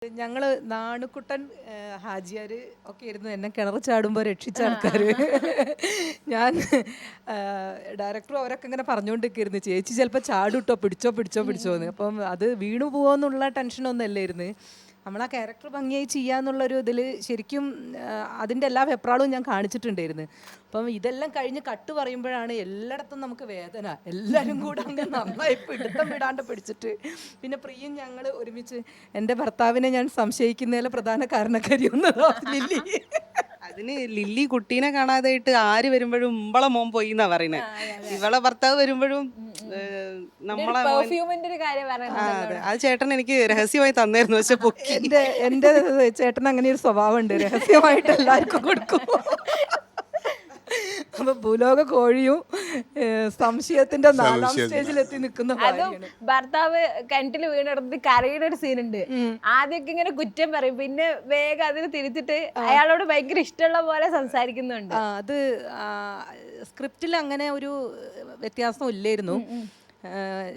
ഞങ്ങള് നാണുക്കുട്ടൻ ഹാജിയാർ ഒക്കെ ഇരുന്ന് എന്നെ കിണർ ചാടുമ്പോൾ രക്ഷിച്ച ആൾക്കാർ. ഞാൻ ഡയറക്ടറും അവരൊക്കെ ഇങ്ങനെ പറഞ്ഞുകൊണ്ടിരിക്കുന്നു, ചേച്ചി ചിലപ്പോൾ ചാടുട്ടോ, പിടിച്ചോ പിടിച്ചോ പിടിച്ചോ എന്ന്. അപ്പം അത് വീണു പോകുമെന്നുള്ള ടെൻഷനൊന്നും അല്ലായിരുന്നു. നമ്മൾ ആ ക്യാരക്ടർ ഭംഗിയായി ചെയ്യാന്നുള്ളൊരു ഇതിൽ ശരിക്കും അതിൻ്റെ എല്ലാ വെപ്രാളവും ഞാൻ കാണിച്ചിട്ടുണ്ടായിരുന്നു. അപ്പം ഇതെല്ലാം കഴിഞ്ഞ് കട്ട് പറയുമ്പോഴാണ് എല്ലായിടത്തും നമുക്ക് വേദന. എല്ലാവരും കൂടെ അങ്ങനെ നന്നായി പിടുത്തം വിടാണ്ട് പിടിച്ചിട്ട്, പിന്നെ പ്രിയും ഞങ്ങൾ ഒരുമിച്ച് എൻ്റെ ഭർത്താവിനെ ഞാൻ സംശയിക്കുന്നതിലെ പ്രധാന കാരണക്കാരിയൊന്നും ലില്ലി. അതിന് ലില്ലി കുട്ടീനെ കാണാതായിട്ട് ആര് വരുമ്പോഴും ഇമ്പളെ മോൻ പോയി എന്നാ പറയുന്നത്. ഇവളെ ഭർത്താവ് വരുമ്പോഴും നമ്മളെ പെർഫ്യൂമിന്റെ ഒരു കാര്യം അതെ, അത് ചേട്ടൻ എനിക്ക് രഹസ്യമായി തന്നായിരുന്നു. പക്ഷെ പൊക്കി എൻ്റെ ചേട്ടൻ അങ്ങനെ ഒരു സ്വഭാവമുണ്ട്, രഹസ്യമായിട്ട് എല്ലാവർക്കും കൊടുക്കും. അപ്പൊ ഭൂലോക കോഴിയും സംശയത്തിന്റെ 4ാം സ്റ്റേജിലെത്തി നിൽക്കുന്ന ഭാര്യയാണ്. ഭർത്താവ് കിണറ്റിൽ വീണെടുത്ത് കരയുടെ ഒരു സീനുണ്ട്. ആദ്യമൊക്കെ ഇങ്ങനെ കുറ്റം പറയും, പിന്നെ വേഗം അതിന് തിരിച്ചിട്ട് അയാളോട് ഭയങ്കര ഇഷ്ടമുള്ള പോലെ സംസാരിക്കുന്നുണ്ട്. അത് സ്ക്രിപ്റ്റിൽ അങ്ങനെ ഒരു വ്യത്യാസം ഇല്ലായിരുന്നു.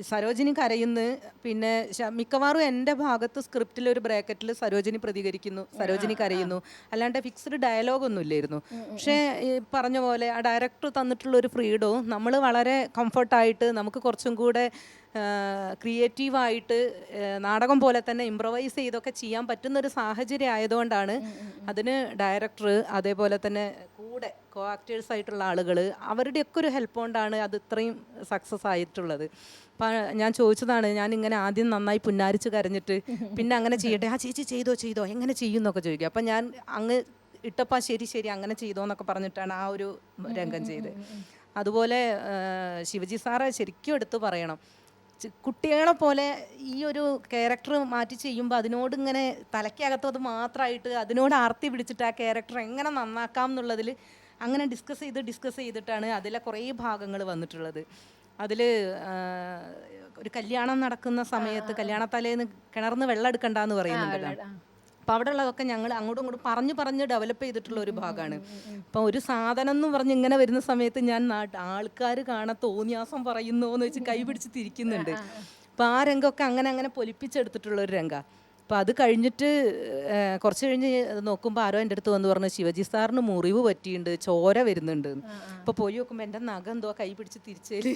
സരോജിനി കരയുന്നു, പിന്നെ മിക്കവാറും എൻ്റെ ഭാഗത്ത് സ്ക്രിപ്റ്റിൽ ഒരു ബ്രാക്കറ്റിൽ സരോജിനി പ്രതികരിക്കുന്നു, സരോജിനി കരയുന്നു, അല്ലാണ്ട് ഫിക്സ്ഡ് ഡയലോഗൊന്നും ഇല്ലായിരുന്നു. പക്ഷേ ഈ പറഞ്ഞ പോലെ ആ ഡയറക്ടർ തന്നിട്ടുള്ള ഒരു ഫ്രീഡവും നമ്മൾ വളരെ കംഫർട്ടായിട്ട് നമുക്ക് കുറച്ചും കൂടെ ക്രിയേറ്റീവായിട്ട് നാടകം പോലെ തന്നെ ഇംപ്രവൈസ് ചെയ്തൊക്കെ ചെയ്യാൻ പറ്റുന്നൊരു സാഹചര്യം ആയതുകൊണ്ടാണ് അതിന് ഡയറക്ടർ, അതേപോലെ തന്നെ കൂടെ കോ ആക്ടേഴ്സ് ആയിട്ടുള്ള ആളുകൾ, അവരുടെയൊക്കെ ഒരു ഹെൽപ്പ് കൊണ്ടാണ് അത് ഇത്രയും സക്സസ് ആയിട്ടുള്ളത്. അപ്പം ഞാൻ ചോദിച്ചതാണ്, ഞാൻ ഇങ്ങനെ ആദ്യം നന്നായി പുന്നാരിച്ച് കരഞ്ഞിട്ട് പിന്നെ അങ്ങനെ ചെയ്യട്ടെ, ആ ചേച്ചി ചെയ്തോ എങ്ങനെ ചെയ്യുമെന്നൊക്കെ ചോദിക്കുക. അപ്പം ഞാൻ അങ്ങ് ഇട്ടപ്പോൾ ശരി അങ്ങനെ ചെയ്തോ എന്നൊക്കെ പറഞ്ഞിട്ടാണ് ആ ഒരു രംഗം ചെയ്തത്. അതുപോലെ ശിവജി സാറ് ശരിക്കും എടുത്ത് പറയണം, കുട്ടികളെ പോലെ ഈ ഒരു ക്യാരക്ടർ മാറ്റി ചെയ്യുമ്പോൾ അതിനോട് ഇങ്ങനെ തലയ്ക്കകത്ത് അത് മാത്രമായിട്ട് അതിനോട് ആർത്തി പിടിച്ചിട്ട് ആ ക്യാരക്ടർ എങ്ങനെ നന്നാക്കാം എന്നുള്ളതിൽ അങ്ങനെ ഡിസ്കസ് ചെയ്തിട്ടാണ് അതിലെ കുറേ ഭാഗങ്ങൾ വന്നിട്ടുള്ളത്. അതിൽ ഒരു കല്യാണം നടക്കുന്ന സമയത്ത് കല്യാണത്തലേന്ന് കിണർന്ന് വെള്ളം എടുക്കണ്ടെന്ന് പറയുന്നുണ്ടല്ലോ. അപ്പോൾ അവിടെ ഉള്ളതൊക്കെ ഞങ്ങൾ അങ്ങോട്ടും ഇങ്ങോട്ടും പറഞ്ഞ് ഡെവലപ്പ് ചെയ്തിട്ടുള്ള ഒരു ഭാഗമാണ്. അപ്പം ഒരു സാധനം എന്ന് പറഞ്ഞ് ഇങ്ങനെ വരുന്ന സമയത്ത് ഞാൻ ആൾക്കാർ കാണാൻ തോന്നിയാസം പറയുന്നോ എന്ന് വെച്ച് കൈ പിടിച്ച് തിരിക്കുന്നുണ്ട്. അപ്പോൾ ആ രംഗമൊക്കെ അങ്ങനെ പൊലിപ്പിച്ചെടുത്തിട്ടുള്ള ഒരു രംഗമാണ്. അപ്പോൾ അത് കഴിഞ്ഞിട്ട് കുറച്ച് കഴിഞ്ഞ് നോക്കുമ്പോൾ ആരോ എൻ്റെ അടുത്ത് വന്ന് പറഞ്ഞു, ശിവജി സാറിന് മുറിവ് പറ്റിയിട്ടുണ്ട്, ചോര വരുന്നുണ്ട്. അപ്പോൾ പോയി നോക്കുമ്പോൾ എൻ്റെ നഖം എന്തോ കൈ പിടിച്ച് തിരിച്ചേല്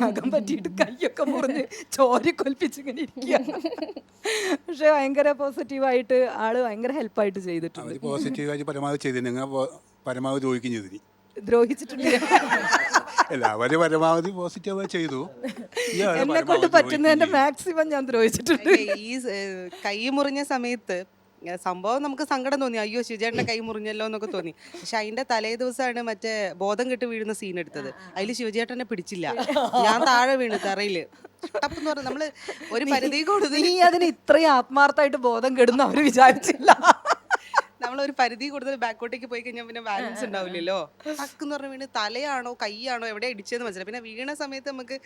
നഖം പറ്റിയിട്ട് കൈയൊക്കെ മുറിഞ്ഞ് ചോര കൊൽപ്പിച്ചിങ്ങനെ ഇരിക്കുക. പക്ഷെ ഭയങ്കര പോസിറ്റീവായിട്ട് ആള് ഭയങ്കര ഹെൽപ്പായിട്ട് ചെയ്തിട്ടുണ്ട്. പോസിറ്റീവായിട്ട് പരമാവധി ചെയ്തു, നിങ്ങൾ പരമാവധി ദ്രോഹിക്കും ചെയ്തിന്. ദ്രോഹിച്ചിട്ടുണ്ട്, എല്ലാവരും പരമാവധി പോസിറ്റീവായി ചെയ്തു. എന്നെ കൊണ്ട് പറ്റുന്നതിന്റെ മാക്സിമം ഞാൻ ദ്രോഹിച്ചിട്ടുണ്ട്. ഈ കൈ മുറിഞ്ഞ സമയത്ത് സംഭവം നമുക്ക് സങ്കടം തോന്നി, അയ്യോ ശിവചേട്ടൻ്റെ കൈ മുറിഞ്ഞല്ലോ എന്നൊക്കെ തോന്നി. പക്ഷെ അതിന്റെ തലേ ദിവസമാണ് മറ്റേ ബോധം കെട്ട് വീഴുന്ന സീൻ എടുത്തത്. അതിൽ ശിവചേട്ടനെ പിടിച്ചില്ല, ഞാൻ താഴെ വീണു തറയില്. ടപ്പെന്ന് പറഞ്ഞാൽ നമ്മള് ഒരു പരിധി കൂടുതൽ നീ അതിന് ഇത്രയും ആത്മാർത്ഥമായിട്ട് ബോധം കെടുന്നു അവര് വിചാരിച്ചില്ല. നമ്മളൊരു പരിധി കൂടുതൽ ബാക്കോട്ടേക്ക് പോയി കഴിഞ്ഞാൽ പിന്നെ ബാലൻസ് ഉണ്ടാവില്ലല്ലോ. ടക്കെന്ന് പറഞ്ഞാൽ വീണ് തലയാണോ കൈയാണോ എവിടെ ഇടിച്ചതെന്ന് മനസ്സിലായി. പിന്നെ വീണ സമയത്ത് നമുക്ക്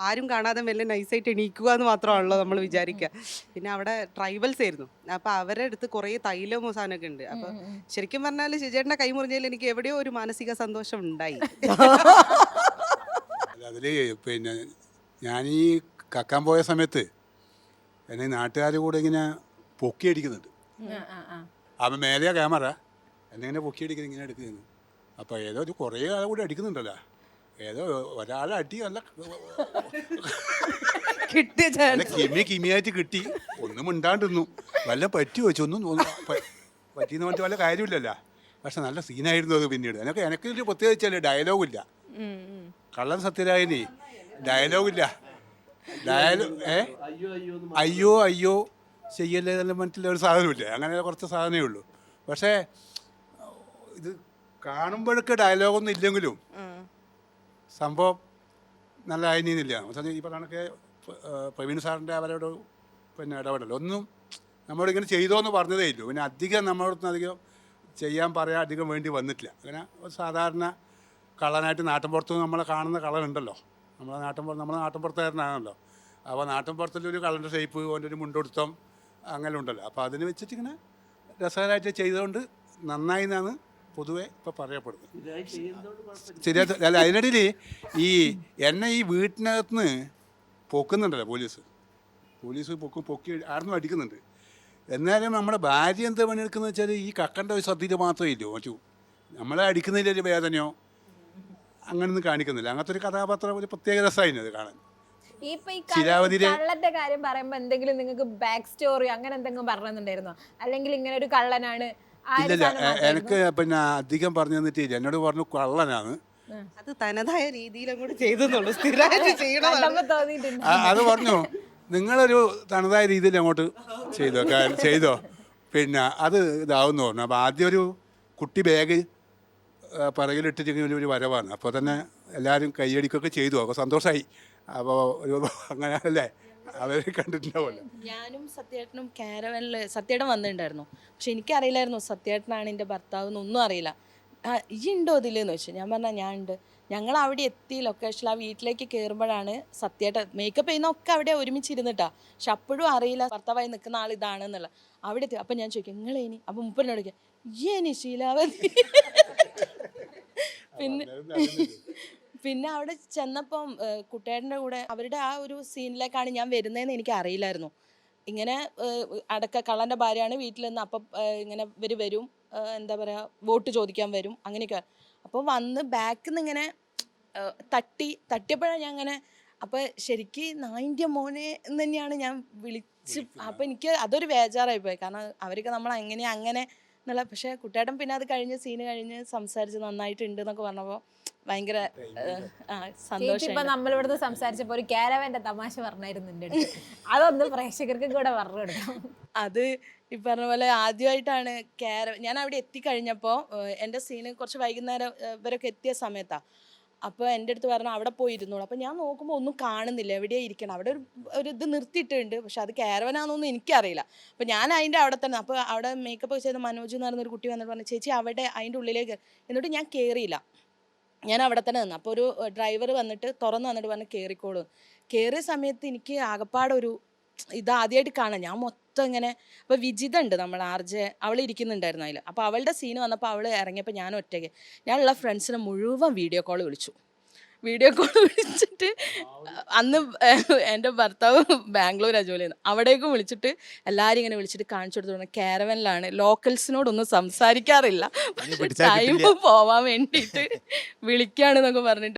ആരും കാണാതെ മെല്ലെ നൈസായിട്ട് എണീക്കുക എന്ന് മാത്രമാണല്ലോ നമ്മൾ വിചാരിക്കുക. പിന്നെ അവിടെ ട്രൈബൽസ് ആയിരുന്നു, അപ്പം അവരുടെ അടുത്ത് കുറേ തൈലവും സാധനമൊക്കെ ഉണ്ട്. അപ്പം ശരിക്കും പറഞ്ഞാൽ ശിവചേട്ടൻ്റെ കൈ മുറിഞ്ഞതിൽ എനിക്ക് എവിടെയോ ഒരു മാനസിക സന്തോഷം ഉണ്ടായി. അതിൽ പിന്നെ ഞാൻ ഈ കക്കാൻ പോയ സമയത്ത് എന്നെ നാട്ടുകാർ കൂടെ ഇങ്ങനെ പൊക്കിയടിക്കുന്നുണ്ട്. അപ്പം മേലെയാ ക്യാമറ, എന്നിങ്ങനെ പൊക്കിയടിക്കുന്നത് ഇങ്ങനെ എടുക്കുന്നു. അപ്പോൾ ഏതോ ഒരു കുറേ ആളെ കൂടെ അടിക്കുന്നുണ്ടല്ലോ, ഏതോ ഒരാളെ അടി നല്ല കിമിയായിട്ട് കിട്ടി. ഒന്നും മിണ്ടാണ്ടിരുന്നു, വല്ല പറ്റി വെച്ചു, ഒന്നും പറ്റിയെന്ന് പറഞ്ഞിട്ട് വല്ല കാര്യമില്ലല്ലോ. പക്ഷെ നല്ല സീനായിരുന്നു അത്. പിന്നീട് എനിക്കൊരു പ്രത്യേകിച്ചല്ലേ ഡയലോഗില്ല, കള്ളൻ സത്യരായനെ ഡയലോഗില്ല. അയ്യോ അയ്യോ ചെയ്യല്ലേ നല്ല മനസ്സിലെ ഒരു സാധനമില്ല, അങ്ങനെ കുറച്ച് സാധനമേ ഉള്ളൂ. പക്ഷേ ഇത് കാണുമ്പോഴൊക്കെ ഡയലോഗൊന്നും ഇല്ലെങ്കിലും സംഭവം നല്ല ആയിരുന്നില്ല. ഈ പറഞ്ഞൊക്കെ പ്രവീൺ സാറിൻ്റെ അവരോട് പിന്നെ ഇടപെടൽ ഒന്നും നമ്മളിങ്ങനെ ചെയ്തോന്ന് പറഞ്ഞതേ ഇല്ലു. പിന്നെ അധികം നമ്മളോടൊന്നും ചെയ്യാൻ പറയാൻ അധികം വേണ്ടി വന്നിട്ടില്ല. അങ്ങനെ സാധാരണ കള്ളനായിട്ട് നാട്ടിൻപുറത്ത് നമ്മളെ കാണുന്ന കള്ളനുണ്ടല്ലോ, നമ്മളെ നാട്ടിൻപുറത്തുകാരനാണല്ലോ. അപ്പോൾ നാട്ടിൻപുറത്തിലൊരു കള്ളൻ്റെ ഷേപ്പ്, ഓൻ്റെ ഒരു മുണ്ടൊടുത്തം അങ്ങനെ ഉണ്ടല്ലോ. അപ്പോൾ അതിന് വെച്ചിട്ട് ഇങ്ങനെ രസകരമായിട്ട് ചെയ്തുകൊണ്ട് നന്നായി എന്നാണ് പൊതുവെ ഇപ്പോൾ പറയപ്പെടുന്നത്. ശരിയായിട്ട് അല്ല, അതിനിടയിൽ ഈ എന്നെ ഈ വീട്ടിനകത്ത് നിന്ന് പൊക്കുന്നുണ്ടല്ലോ പോലീസ് പൊക്കി ആർന്നും അടിക്കുന്നുണ്ട്. എന്നാലും നമ്മുടെ ഭാര്യ എന്താ പണിയെടുക്കുന്നത് വെച്ചാൽ ഈ കക്കണ്ട ഒരു സദ്യയിൽ മാത്രമേ ഇല്ലൂ മറ്റു നമ്മളെ അടിക്കുന്നതിലൊരു വേദനയോ അങ്ങനൊന്നും കാണിക്കുന്നില്ല. അങ്ങനത്തെ ഒരു കഥാപാത്രം ഒരു പ്രത്യേക രസമായിരുന്നു അത് കാണാൻ. ഇപ്പൊ ഈ ശിലാവതിയിലെ കള്ളന്റെ കാര്യം പറയുമ്പോ എന്തെങ്കിലും നിങ്ങൾക്ക് ബാക്ക് സ്റ്റോറി അങ്ങനെ എന്തെങ്കിലും പറഞ്ഞിട്ടുണ്ടായിരുന്നോ? അല്ലെങ്കിൽ ഇങ്ങനെ ഒരു കള്ളനാണ് ആ ഒരു ഇല്ലില്ല, സാധനം മാത്രമായിരുന്നോ? എനിക്ക് പിന്നെ അധികം പറഞ്ഞു തന്നിട്ടില്ല. എന്നോട് പറഞ്ഞു കള്ളനാണ്. അത് തനതായ രീതിയിൽ അങ്ങോട്ട് ചെയ്തെന്നുള്ളൂ, സ്ഥിരമായിട്ട് ചെയ്യണതാണ്. കണ്ടപ്പോ തോന്നിയിട്ടുണ്ട്. അത് പറഞ്ഞു നിങ്ങളൊരു തനതായ രീതിയിൽ അങ്ങോട്ട് ചെയ്തോ പിന്നെ അത് ഇതാവുമെന്ന് പറഞ്ഞു. അപ്പോൾ ആദ്യം ഒരു കുട്ടി ബാഗ് പിറകിലിട്ടിട്ട് ഒരു വരവാണ്. അപ്പോൾ തന്നെ എല്ലാവരും കൈയടിക്കൊക്കെ ചെയ്തു. അപ്പോൾ സന്തോഷമായി. അപ്പോൾ ഒരു അങ്ങനെ അല്ലേ അവർ കണ്ടിട്ടുണ്ടാവുമല്ലോ. ഞാനും സത്യേട്ടനും കാരവനിൽ സത്യേട്ടൻ വന്നിട്ടുണ്ടായിരുന്നു. പക്ഷെ എനിക്കറിയില്ലായിരുന്നു സത്യേട്ടനാണ് എൻ്റെ ഭർത്താവ് എന്നൊന്നും അറിയില്ല. ഈ ഉണ്ടോ ഇതിലെന്ന് ചോദിച്ചു. ഞാൻ പറഞ്ഞാൽ ഞാൻ ഉണ്ട്. ഞങ്ങൾ അവിടെ എത്തി ലൊക്കേഷനിൽ ആ വീട്ടിലേക്ക് കയറുമ്പോഴാണ് സത്യേട്ടൻ മേക്കപ്പ് ചെയ്യുന്നൊക്കെ അവിടെ ഒരുമിച്ചിരുന്നിട്ടാ. പക്ഷെ അപ്പോഴും അറിയില്ല ഭർത്താവായി നിൽക്കുന്ന ആൾ ഇതാണെന്നുള്ള. അവിടെ എത്തി അപ്പം ഞാൻ ചോദിക്കും നിങ്ങളേനി അപ്പം മുപ്പതിനോട് ചോദിക്കാം ഏനി ശീലാവതി. പിന്നെ അവിടെ ചെന്നപ്പം കുട്ടേട്ടൻ്റെ കൂടെ അവരുടെ ആ ഒരു സീനിലേക്കാണ് ഞാൻ വരുന്നതെന്ന് എനിക്ക് അറിയില്ലായിരുന്നു. ഇങ്ങനെ കള്ളൻ്റെ ഭാര്യയാണ് വീട്ടിൽ നിന്ന്. അപ്പം ഇങ്ങനെ ഇവർ വരും, എന്താ പറയുക, വോട്ട് ചോദിക്കാൻ വരും, അങ്ങനെയൊക്കെ. അപ്പോൾ വന്ന് ബാക്കിൽ നിന്ന് ഇങ്ങനെ തട്ടിയപ്പോഴാണ് ഞാൻ അങ്ങനെ. അപ്പോൾ ശരിക്കും നായിൻ്റെ മോനെ എന്ന് തന്നെയാണ് ഞാൻ വിളിച്ച്. അപ്പോൾ എനിക്ക് അതൊരു ബേജാറായി പോയി. കാരണം അവർക്ക് നമ്മൾ അങ്ങനെ എന്നുള്ള. പക്ഷേ കുട്ടേട്ടൻ പിന്നെ അത് സീന് കഴിഞ്ഞ് സംസാരിച്ച് നന്നായിട്ടുണ്ട് എന്നൊക്കെ പറഞ്ഞപ്പോൾ ഭയങ്കര ചേച്ചി ഇപ്പൊ നമ്മളിവിടുന്ന് സംസാരിച്ചപ്പോ ഒരു കാരവന്റെ തമാശ പറഞ്ഞായിരുന്നു എൻ്റെ അടുത്ത്. അതൊന്ന് പ്രേക്ഷകർക്ക് കൂടെ പറഞ്ഞു കൊടുക്കാം. അത് ഈ പറഞ്ഞ പോലെ ആദ്യമായിട്ടാണ് ഞാൻ അവിടെ എത്തിക്കഴിഞ്ഞപ്പോൾ എൻ്റെ സീന് കുറച്ച് വൈകുന്നേരം ഇവരൊക്കെ എത്തിയ സമയത്താണ്. അപ്പോൾ എൻ്റെ അടുത്ത് പറഞ്ഞു അവിടെ പോയി ഇരുന്നോളൂ. അപ്പോൾ ഞാൻ നോക്കുമ്പോൾ ഒന്നും കാണുന്നില്ല, എവിടെയാണ് ഇരിക്കണം. അവിടെ ഒരു ഇത് നിർത്തിയിട്ടുണ്ട്, പക്ഷെ അത് കാരവനാണെന്നൊന്നും എനിക്കറിയില്ല. അപ്പോൾ ഞാൻ അതിൻ്റെ അവിടെ തന്നെ. അപ്പോൾ അവിടെ മേക്കപ്പ് ചെയ്ത മനോജ് എന്ന് പറയുന്നൊരു കുട്ടി വന്നിട്ട് പറഞ്ഞു ചേച്ചി അവിടെ അതിൻ്റെ ഉള്ളിലേക്ക്. എന്നിട്ട് ഞാൻ കയറിയില്ല, ഞാൻ അവിടെ തന്നെ നിന്ന്. അപ്പോൾ ഒരു ഡ്രൈവർ വന്നിട്ട് വന്നിട്ട് പറഞ്ഞ് കയറിക്കോളൂ. കയറിയ സമയത്ത് എനിക്ക് ആകപ്പാടൊരു ഇതാദ്യമായിട്ട് കാണാം. ഞാൻ മൊത്തം ഇങ്ങനെ. അപ്പോൾ വിജിത ഉണ്ട് നമ്മൾ ആർജെ, അവൾ ഇരിക്കുന്നുണ്ടായിരുന്നു അതിൽ. അപ്പോൾ അവളുടെ സീന് വന്നപ്പോൾ അവൾ ഇറങ്ങിയപ്പോൾ ഞാൻ ഒറ്റയ്ക്ക്. ഞാനുള്ള ഫ്രണ്ട്സിനെ മുഴുവൻ വീഡിയോ കോൾ വിളിച്ചിട്ട് അന്ന് എൻ്റെ ഭർത്താവ് ബാംഗ്ലൂരാണ് ജോലി ചെയ്യുന്നത്. അവിടേക്കും വിളിച്ചിട്ട് എല്ലാവരും ഇങ്ങനെ വിളിച്ചിട്ട് കാണിച്ചു കൊടുത്തു കാരവനിലാണ്, ലോക്കൽസിനോടൊന്നും സംസാരിക്കാറില്ല, ടൈം പോവാൻ വേണ്ടിയിട്ട് വിളിക്കുകയാണെന്നൊക്കെ പറഞ്ഞിട്ട്